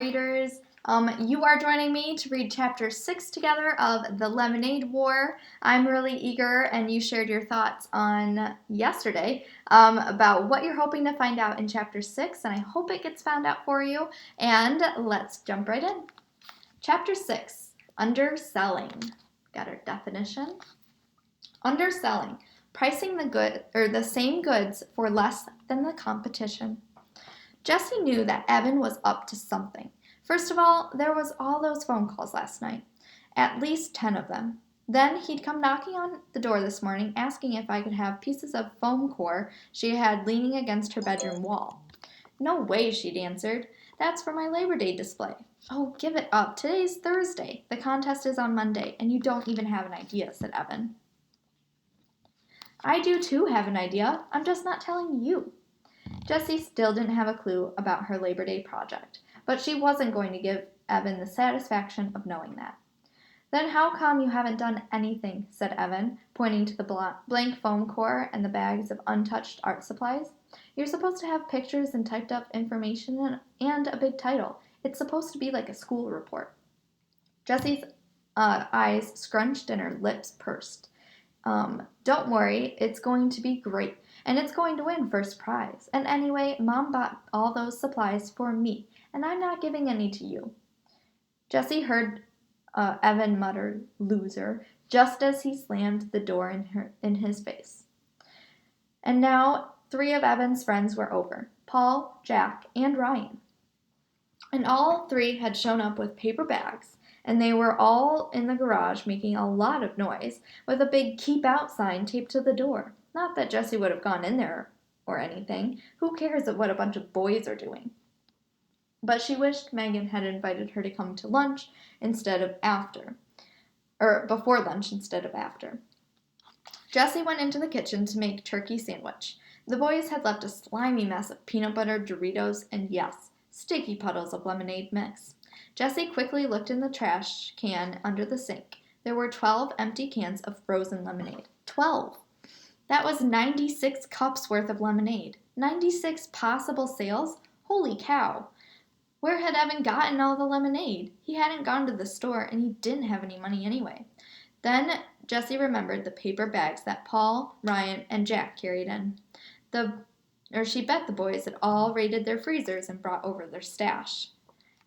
Readers, you are joining me to read Chapter 6 together of The Lemonade War. I'm really eager, and you shared your thoughts on yesterday about what you're hoping to find out in Chapter 6, and I hope it gets found out for you. And let's jump right in. Chapter 6, Underselling. Got our definition. Underselling, pricing the same goods for less than the competition. Jessie knew that Evan was up to something. First of all, there was all those phone calls last night. At least 10 of them. Then he'd come knocking on the door this morning asking if I could have pieces of foam core she had leaning against her bedroom wall. No way, she'd answered. That's for my Labor Day display. Oh, give it up. Today's Thursday. The contest is on Monday, and you don't even have an idea, said Evan. I do too have an idea. I'm just not telling you. Jessie still didn't have a clue about her Labor Day project, but she wasn't going to give Evan the satisfaction of knowing that. Then how come you haven't done anything, said Evan, pointing to the blank foam core and the bags of untouched art supplies. You're supposed to have pictures and typed up information and a big title. It's supposed to be like a school report. Jessie's eyes scrunched and her lips pursed. Don't worry, it's going to be great. And it's going to win first prize. And anyway, Mom bought all those supplies for me, and I'm not giving any to you. Jessie heard Evan mutter, loser, just as he slammed the door in his face. And now 3 of Evan's friends were over, Paul, Jack, and Ryan. And all 3 had shown up with paper bags, and they were all in the garage making a lot of noise, with a big keep out sign taped to the door. Not that Jessie would have gone in there or anything. Who cares what a bunch of boys are doing? But she wished Megan had invited her to come to lunch instead of after. Or before lunch instead of after. Jessie went into the kitchen to make turkey sandwich. The boys had left a slimy mess of peanut butter, Doritos, and yes, sticky puddles of lemonade mix. Jessie quickly looked in the trash can under the sink. There were 12 empty cans of frozen lemonade. 12! That was 96 cups worth of lemonade. 96 possible sales? Holy cow! Where had Evan gotten all the lemonade? He hadn't gone to the store, and he didn't have any money anyway. Then Jessie remembered the paper bags that Paul, Ryan, and Jack carried in. She bet the boys had all raided their freezers and brought over their stash.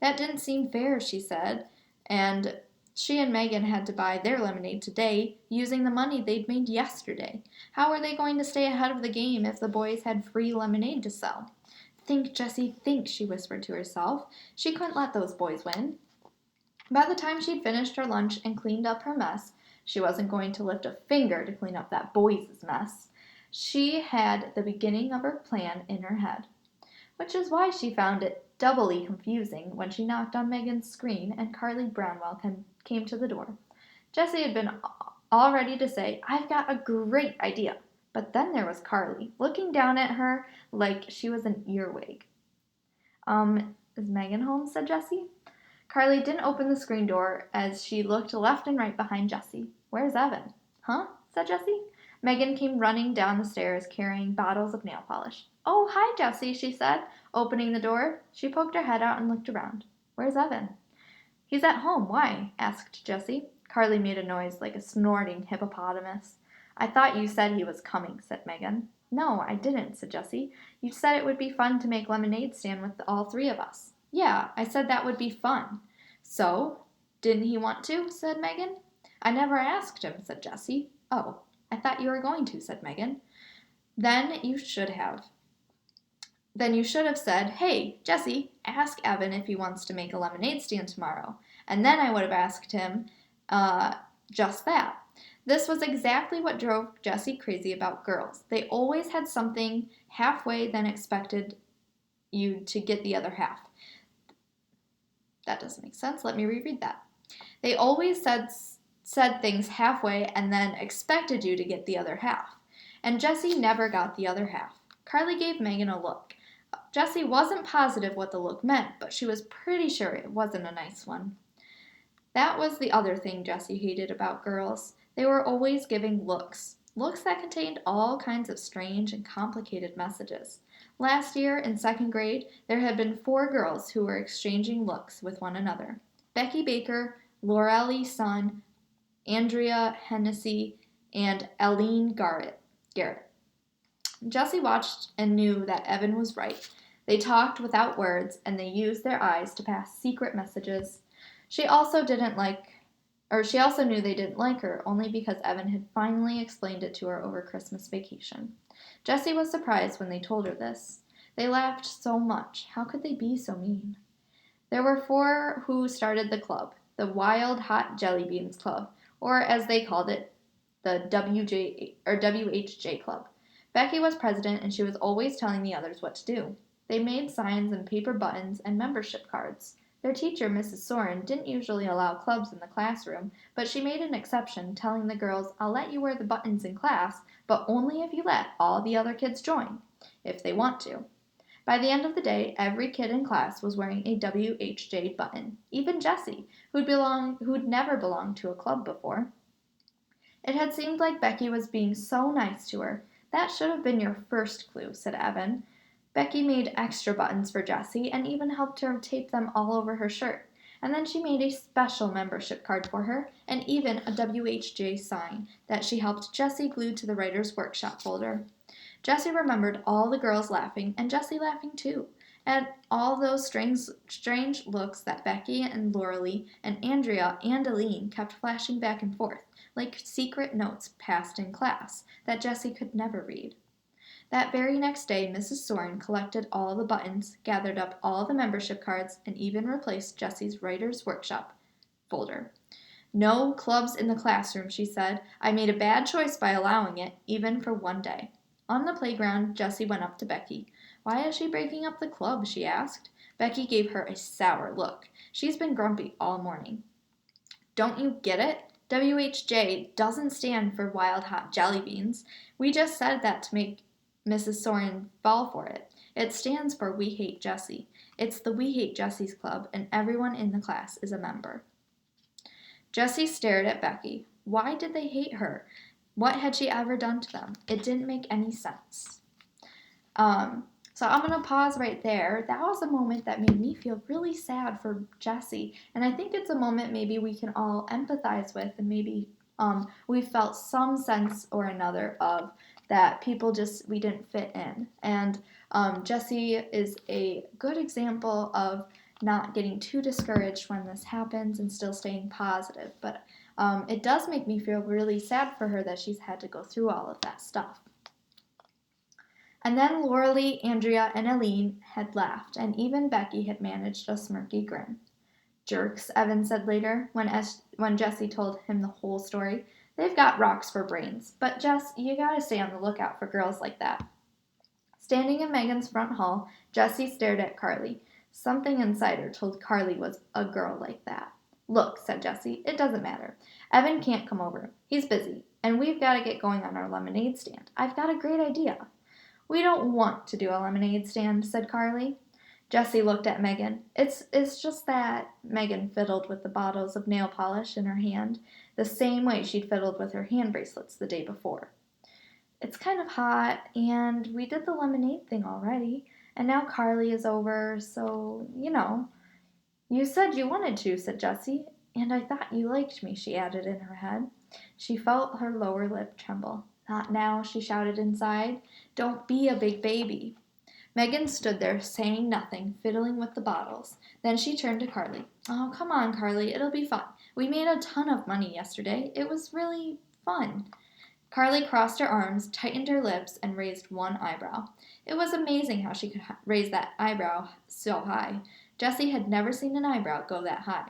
That didn't seem fair, she said, and she and Megan had to buy their lemonade today using the money they'd made yesterday. How were they going to stay ahead of the game if the boys had free lemonade to sell? Think, Jessie, think, she whispered to herself. She couldn't let those boys win. By the time she'd finished her lunch and cleaned up her mess, she wasn't going to lift a finger to clean up that boys' mess. She had the beginning of her plan in her head, which is why she found it doubly confusing when she knocked on Megan's screen and Carly Brownwell came to the door. Jessie had been all ready to say, I've got a great idea. But then there was Carly, looking down at her like she was an earwig. Is Megan home? Said Jessie. Carly didn't open the screen door as she looked left and right behind Jessie. Where's Evan? Huh? Said Jessie. Megan came running down the stairs carrying bottles of nail polish. Oh, hi, Jessie, she said, opening the door. She poked her head out and looked around. Where's Evan? He's at home. Why? Asked Jessie. Carly made a noise like a snorting hippopotamus. I thought you said he was coming, said Megan. No, I didn't, said Jessie. You said it would be fun to make lemonade stand with all 3 of us. Yeah, I said that would be fun. So, didn't he want to? Said Megan. I never asked him, said Jessie. Oh, I thought you were going to, said Megan. Then you should have said, hey, Jessie, ask Evan if he wants to make a lemonade stand tomorrow. And then I would have asked him just that. This was exactly what drove Jessie crazy about girls. They always had something halfway, then expected you to get the other half. That doesn't make sense. Let me reread that. They always said things halfway and then expected you to get the other half. And Jessie never got the other half. Carly gave Megan a look. Jessie wasn't positive what the look meant, but she was pretty sure it wasn't a nice one. That was the other thing Jessie hated about girls. They were always giving looks that contained all kinds of strange and complicated messages. Last year, in second grade, there had been 4 girls who were exchanging looks with one another: Becky Baker, Lorelei Sun, Andrea Hennessy, and Eileen Garrett. Jessie watched and knew that Evan was right. They talked without words, and they used their eyes to pass secret messages. She also she also knew they didn't like her, only because Evan had finally explained it to her over Christmas vacation. Jessie was surprised when they told her this. They laughed so much. How could they be so mean? There were 4 who started the club, the Wild Hot Jelly Beans Club, or as they called it, the WHJ Club. Becky was president, and she was always telling the others what to do. They made signs and paper buttons and membership cards. Their teacher, Mrs. Soren, didn't usually allow clubs in the classroom, but she made an exception, telling the girls, "I'll let you wear the buttons in class, but only if you let all the other kids join, if they want to." By the end of the day, every kid in class was wearing a WHJ button, even Jessie, who'd never belonged to a club before. It had seemed like Becky was being so nice to her. "That should have been your first clue," said Evan. Becky made extra buttons for Jessie and even helped her tape them all over her shirt. And then she made a special membership card for her and even a WHJ sign that she helped Jessie glue to the writer's workshop folder. Jessie remembered all the girls laughing, and Jessie laughing too, at all those strange looks that Becky and Lorelei and Andrea and Eileen kept flashing back and forth, like secret notes passed in class that Jessie could never read. That very next day, Mrs. Soren collected all the buttons, gathered up all the membership cards, and even replaced Jessie's writer's workshop folder. "No clubs in the classroom," she said. "I made a bad choice by allowing it, even for one day." On the playground, Jessie went up to Becky. "Why is she breaking up the club?" she asked. Becky gave her a sour look. "She's been grumpy all morning." "Don't you get it? WHJ doesn't stand for Wild Hot Jelly Beans. We just said that to make Mrs. Soren fall for it. It stands for We Hate Jessie. It's the We Hate Jessie's club, and everyone in the class is a member." Jessie stared at Becky. Why did they hate her? What had she ever done to them? It didn't make any sense. So I'm going to pause right there. That was a moment that made me feel really sad for Jessie. And I think it's a moment maybe we can all empathize with, and maybe we felt some sense or another of that we didn't fit in. And Jessie is a good example of not getting too discouraged when this happens and still staying positive. But it does make me feel really sad for her that she's had to go through all of that stuff. And then Lorelei, Andrea, and Eileen had laughed, and even Becky had managed a smirky grin. "Jerks," Evan said later, when Jessie told him the whole story. "They've got rocks for brains. But Jess, you gotta stay on the lookout for girls like that." Standing in Megan's front hall, Jessie stared at Carly. Something inside her told Carly was a girl like that. "Look," said Jessie, "it doesn't matter. Evan can't come over. He's busy. And we've got to get going on our lemonade stand. I've got a great idea." "We don't want to do a lemonade stand," said Carly. Jessie looked at Megan. It's just that." Megan fiddled with the bottles of nail polish in her hand, the same way she'd fiddled with her hand bracelets the day before. "It's kind of hot, and we did the lemonade thing already, and now Carly is over, so, you know." "You said you wanted to," said Jessie, "and I thought you liked me," she added in her head. She felt her lower lip tremble. "Not now," she shouted inside. "Don't be a big baby." Megan stood there, saying nothing, fiddling with the bottles. Then she turned to Carly. "Oh, come on, Carly, it'll be fun. We made a ton of money yesterday. It was really fun." Carly crossed her arms, tightened her lips, and raised one eyebrow. It was amazing how she could raise that eyebrow so high. Jessie had never seen an eyebrow go that high.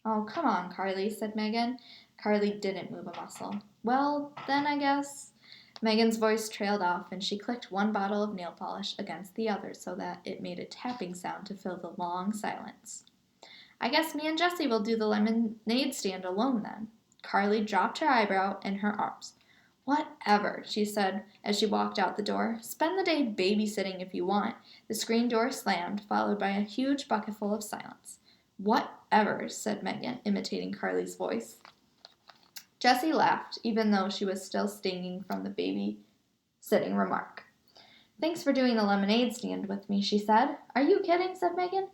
"Oh, come on, Carly," said Megan. Carly didn't move a muscle. "Well, then I guess." Megan's voice trailed off, and she clicked one bottle of nail polish against the other so that it made a tapping sound to fill the long silence. "I guess me and Jessie will do the lemonade stand alone then." Carly dropped her eyebrow in her arms. "Whatever," she said as she walked out the door. "Spend the day babysitting if you want." The screen door slammed, followed by a huge bucketful of silence. "Whatever," said Megan, imitating Carly's voice. Jessie laughed, even though she was still stinging from the babysitting remark. "Thanks for doing the lemonade stand with me," she said. "Are you kidding?" said Megan.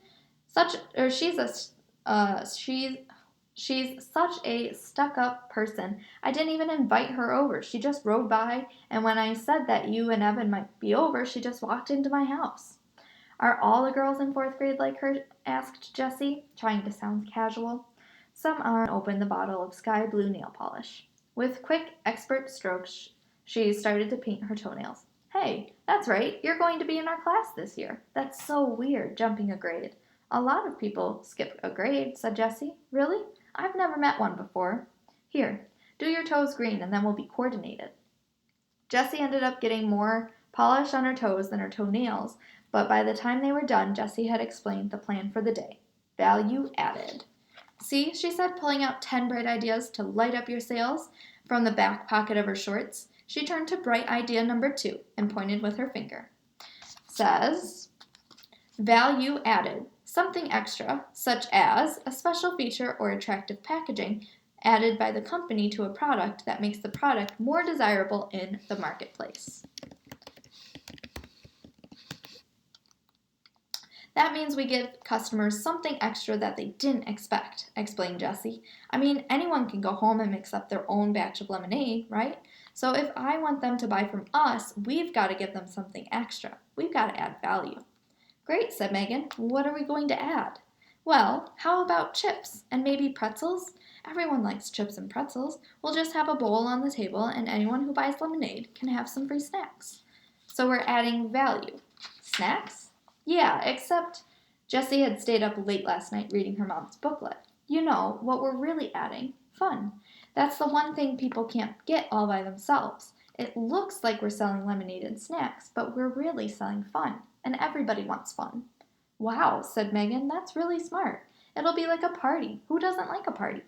She's such a stuck-up person. I didn't even invite her over. She just rode by, and when I said that you and Evan might be over, she just walked into my house." "Are all the girls in fourth grade like her?" asked Jessie, trying to sound casual. "Some are," opened the bottle of sky blue nail polish. With quick, expert strokes, she started to paint her toenails. "Hey, that's right, you're going to be in our class this year. That's so weird, jumping a grade." "A lot of people skip a grade," said Jessie. "Really? I've never met one before. Here, do your toes green and then we'll be coordinated." Jessie ended up getting more polish on her toes than her toenails, but by the time they were done, Jessie had explained the plan for the day. Value added. "See," she said, pulling out 10 bright ideas to light up your sales from the back pocket of her shorts. She turned to bright idea number 2 and pointed with her finger. Says, "Value added. Something extra, such as a special feature or attractive packaging added by the company to a product that makes the product more desirable in the marketplace." "That means we give customers something extra that they didn't expect," explained Jessie. "I mean, anyone can go home and mix up their own batch of lemonade, right? So if I want them to buy from us, we've got to give them something extra. We've got to add value." "Great," said Megan. "What are we going to add?" "Well, how about chips and maybe pretzels? Everyone likes chips and pretzels. We'll just have a bowl on the table and anyone who buys lemonade can have some free snacks." "So we're adding value. Snacks?" "Yeah, except," Jessie had stayed up late last night reading her mom's booklet. "You know, what we're really adding? Fun. That's the one thing people can't get all by themselves. It looks like we're selling lemonade and snacks, but we're really selling fun. And everybody wants fun." "Wow," said Megan, "that's really smart. It'll be like a party. Who doesn't like a party?"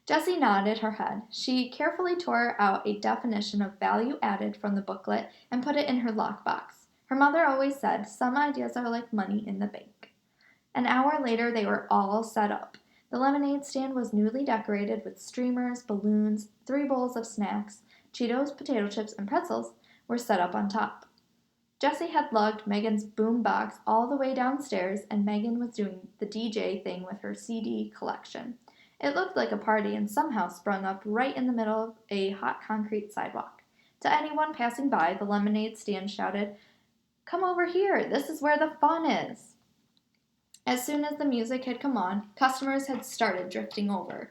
Jessie nodded her head. She carefully tore out a definition of value added from the booklet and put it in her lockbox. Her mother always said, "Some ideas are like money in the bank." An hour later, they were all set up. The lemonade stand was newly decorated with streamers, balloons, 3 bowls of snacks, Cheetos, potato chips, and pretzels were set up on top. Jessie had lugged Megan's boom box all the way downstairs, and Megan was doing the DJ thing with her CD collection. It looked like a party and somehow sprung up right in the middle of a hot concrete sidewalk. To anyone passing by, the lemonade stand shouted, "Come over here, this is where the fun is." As soon as the music had come on, customers had started drifting over.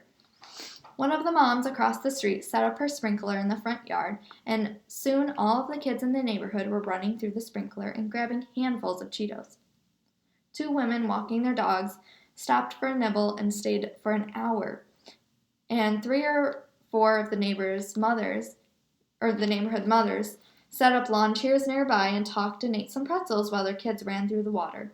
One of the moms across the street set up her sprinkler in the front yard, and soon all of the kids in the neighborhood were running through the sprinkler and grabbing handfuls of Cheetos. 2 women walking their dogs stopped for a nibble and stayed for an hour, and 3 or 4 of the neighborhood mothers set up lawn chairs nearby and talked and ate some pretzels while their kids ran through the water.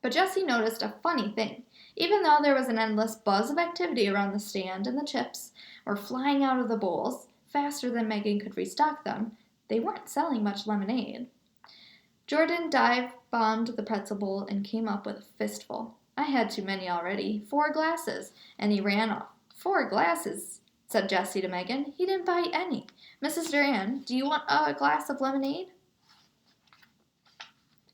But Jessie noticed a funny thing. Even though there was an endless buzz of activity around the stand and the chips were flying out of the bowls faster than Megan could restock them, they weren't selling much lemonade. Jordan dive-bombed the pretzel bowl and came up with a fistful. "I had too many already. 4 glasses." And he ran off. "4 glasses," said Jessie to Megan. "He didn't buy any. Mrs. Duran, do you want a glass of lemonade?"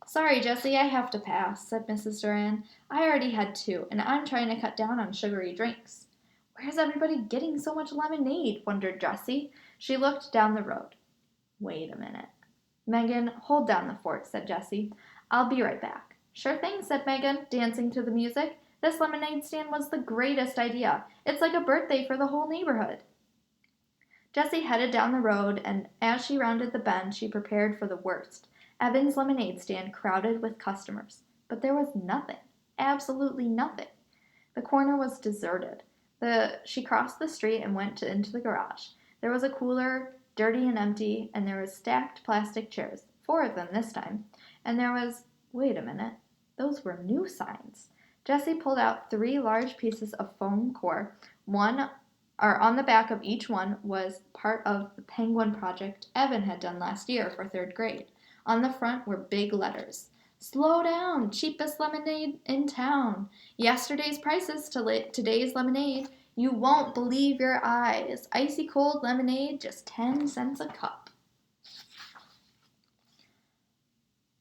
"Sorry, Jessie, I have to pass," said Mrs. Duran. "I already had 2, and I'm trying to cut down on sugary drinks." "Where's everybody getting so much lemonade?" wondered Jessie. She looked down the road. "Wait a minute." "Megan, hold down the fort," said Jessie. "I'll be right back." "Sure thing," said Megan, dancing to the music. "This lemonade stand was the greatest idea. It's like a birthday for the whole neighborhood." Jessie headed down the road, and as she rounded the bend, she prepared for the worst. Evan's lemonade stand crowded with customers. But there was nothing. Absolutely nothing. The corner was deserted. She crossed the street and went into the garage. There was a cooler, dirty and empty, and there were stacked plastic chairs, 4 of them this time. And there was, wait a minute, those were new signs. Jessie pulled out 3 large pieces of foam core. On the back of each one was part of the penguin project Evan had done last year for 3rd grade. On the front were big letters. "Slow down, cheapest lemonade in town. Yesterday's prices to today's lemonade. You won't believe your eyes. Icy cold lemonade, just 10 cents a cup."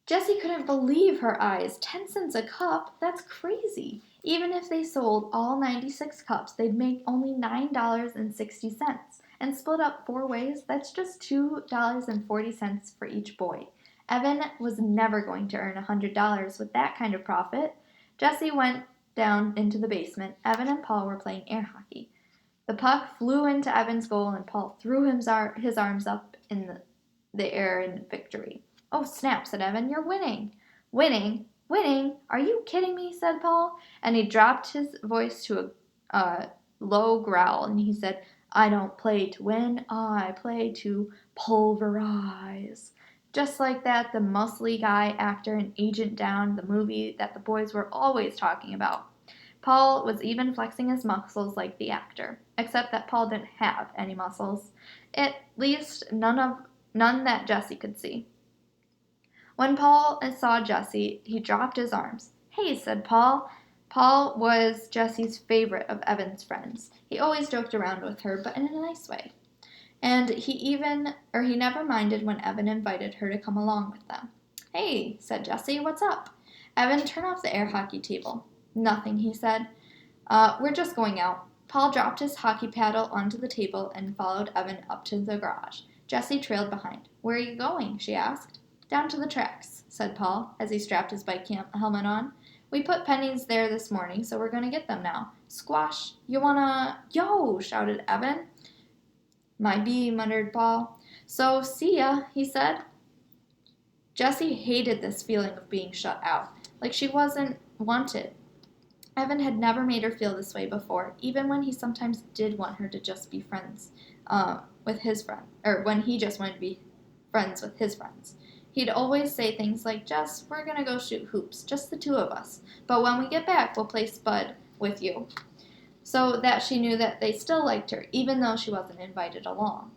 Jessie couldn't believe her eyes. 10 cents a cup? That's crazy. Even if they sold all 96 cups, they'd make only $9.60. And split up 4 ways, that's just $2.40 for each boy. Evan was never going to earn $100 with that kind of profit. Jessie went down into the basement. Evan and Paul were playing air hockey. The puck flew into Evan's goal, and Paul threw his arms up in the air in victory. "Oh, snap," said Evan. "You're winning." "Winning? Winning? Are you kidding me?" said Paul. And he dropped his voice to a low growl, and he said, "I don't play to win. I play to pulverize." Just like that, the muscly guy actor in Agent Down, the movie that the boys were always talking about. Paul was even flexing his muscles like the actor, except that Paul didn't have any muscles. At least none that Jessie could see. When Paul saw Jessie, he dropped his arms. "Hey," said Paul. Paul was Jessie's favorite of Evan's friends. He always joked around with her, but in a nice way. And he never minded when Evan invited her to come along with them. "Hey," said Jessie, "what's up?" Evan turned off the air hockey table. "Nothing," he said. We're just going out." Paul dropped his hockey paddle onto the table and followed Evan up to the garage. Jessie trailed behind. "Where are you going?" she asked. "Down to the tracks," said Paul, as he strapped his bike helmet on. "We put pennies there this morning, so we're going to get them now." "Squash, you wanna—" "Yo!" shouted Evan. "My bee," muttered Paul. "So, see ya," he said. Jessie hated this feeling of being shut out, like she wasn't wanted. Evan had never made her feel this way before, even when he sometimes did want her to just be friends with his friend, or when he just wanted to be friends with his friends. He'd always say things like, "Jess, we're going to go shoot hoops, just the 2 of us. But when we get back, we'll play Spud with you." So that she knew that they still liked her, even though she wasn't invited along.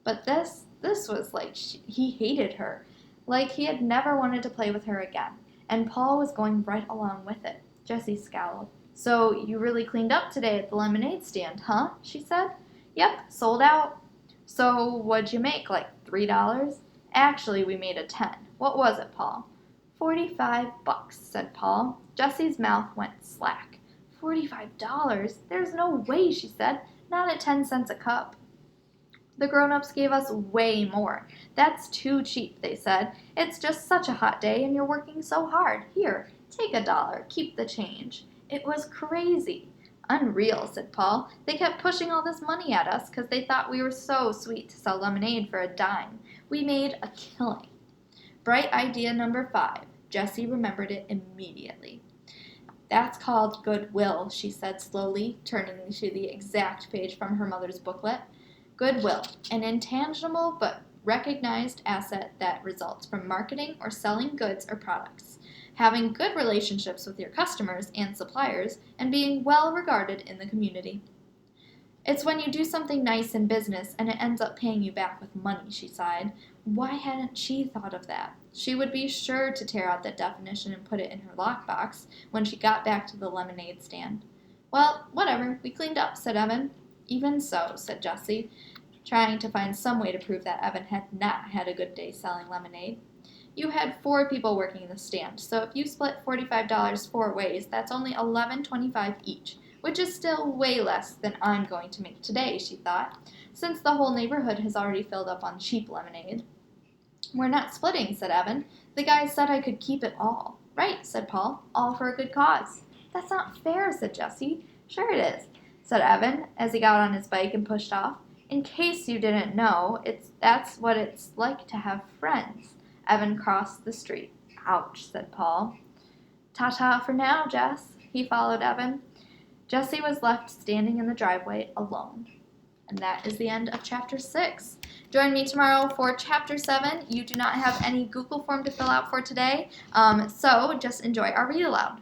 But this was like he hated her, like he had never wanted to play with her again. And Paul was going right along with it. Jessie scowled. "So you really cleaned up today at the lemonade stand, huh?" she said. "Yep, sold out." "So what'd you make, like $3? "Actually, we made a 10. What was it, Paul?" $45, said Paul. Jessie's mouth went slack. $45? There's no way, she said. Not at 10 cents a cup. The grown-ups gave us way more. "That's too cheap," they said. "It's just such a hot day and you're working so hard. Here, take $1. Keep the change." It was crazy. "Unreal," said Paul. "They kept pushing all this money at us because they thought we were so sweet to sell lemonade for a dime. We made a killing." Bright idea number 5. Jessie remembered it immediately. "That's called goodwill," she said slowly, turning to the exact page from her mother's booklet. "Goodwill, an intangible but recognized asset that results from marketing or selling goods or products, having good relationships with your customers and suppliers, and being well regarded in the community." "It's when you do something nice in business and it ends up paying you back with money," she sighed. Why hadn't she thought of that? She would be sure to tear out that definition and put it in her lockbox when she got back to the lemonade stand. "Well, whatever, we cleaned up," said Evan. "Even so," said Jessie, trying to find some way to prove that Evan had not had a good day selling lemonade. "You had 4 people working the stand, so if you split $45 4 ways, that's only $11.25 each, which is still way less than I'm going to make today," she thought, "since the whole neighborhood has already filled up on cheap lemonade." "We're not splitting," said Evan. "The guy said I could keep it all." "Right," said Paul. "All for a good cause." "That's not fair," said Jessie. "Sure it is," said Evan, as he got on his bike and pushed off. "In case you didn't know, that's what it's like to have friends." Evan crossed the street. "Ouch," said Paul. "Ta-ta for now, Jess." He followed Evan. Jessie was left standing in the driveway alone. And that is the end of Chapter 6. Join me tomorrow for Chapter 7. You do not have any Google form to fill out for today, so just enjoy our read aloud.